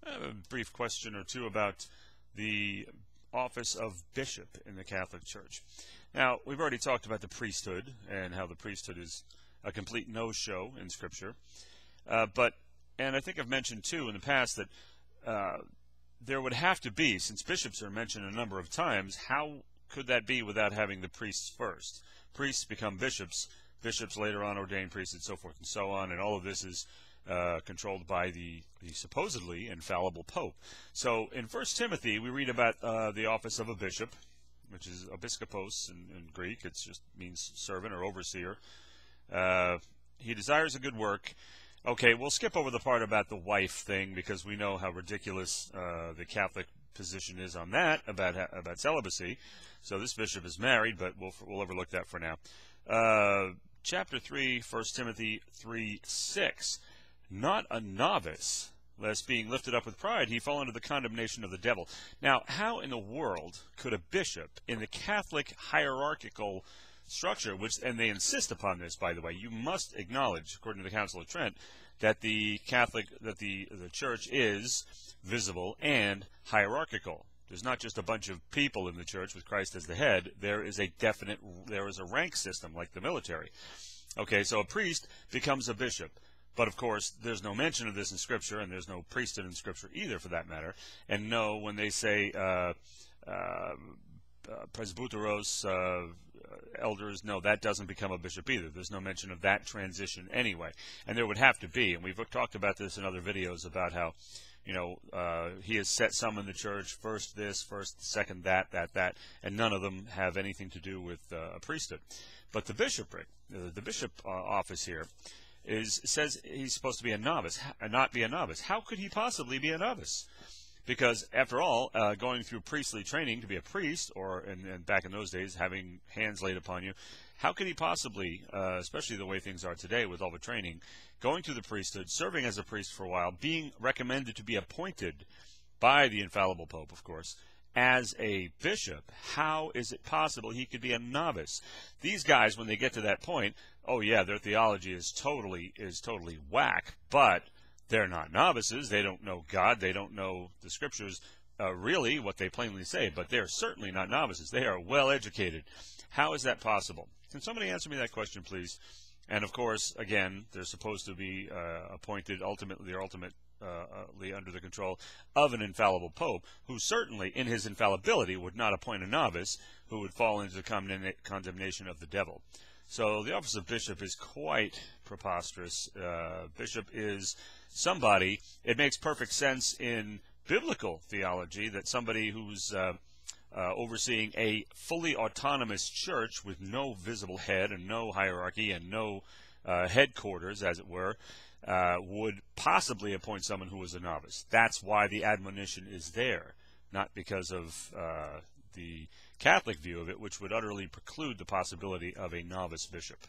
I have a brief question or two about the office of bishop in the Catholic Church. Now, we've already talked about the priesthood and how the priesthood is a complete no-show in Scripture. And I think I've mentioned, too, in the past that there would have to be, since bishops are mentioned a number of times, how could that be without having the priests first? Priests become bishops, bishops later on ordain priests, and so forth and so on, and all of this is controlled by the supposedly infallible Pope. So in 1 Timothy, we read about the office of a bishop, which is episkopos in Greek. It just means servant or overseer. He desires a good work. Okay, we'll skip over the part about the wife thing because we know how ridiculous the Catholic position is on that, about celibacy. So this bishop is married, but we'll overlook that for now. Chapter 3, 1 Timothy 3:6. Not a novice, lest being lifted up with pride, he fall under the condemnation of the devil. Now, how in the world could a bishop in the Catholic hierarchical structure, and they insist upon this, by the way, you must acknowledge, according to the Council of Trent, that the Church is visible and hierarchical. There's not just a bunch of people in the Church with Christ as the head. There is a rank system like the military. Okay, so a priest becomes a bishop. But, of course, there's no mention of this in Scripture, and there's no priesthood in Scripture either, for that matter. And no, when they say presbyteros, elders, no, that doesn't become a bishop either. There's no mention of that transition anyway. And there would have to be, and we've talked about this in other videos about how, he has set some in the Church, first this, first, second that, and none of them have anything to do with a priesthood. But the bishopric, the bishop office here, says he's supposed to be a novice, not be a novice. How could he possibly be a novice? Because, after all, going through priestly training to be a priest, and back in those days, having hands laid upon you, how could he possibly, especially the way things are today with all the training, going through the priesthood, serving as a priest for a while, being recommended to be appointed by the infallible Pope, of course, as a bishop, how is it possible he could be a novice? These guys, when they get to that point, oh yeah, their theology is totally whack, but they're not novices. They don't know God. They don't know the Scriptures, really, what they plainly say, but they're certainly not novices. They are well educated. How is that possible? Can somebody answer me that question, please? And of course, again, they're supposed to be appointed ultimately under the control of an infallible Pope, who certainly, in his infallibility, would not appoint a novice who would fall into the condemnation of the devil. So the office of bishop is quite preposterous. Bishop is somebody, it makes perfect sense in biblical theology that somebody who's overseeing a fully autonomous church with no visible head and no hierarchy and no headquarters, as it were, would possibly appoint someone who was a novice. That's why the admonition is there, not because of the Catholic view of it, which would utterly preclude the possibility of a novice bishop.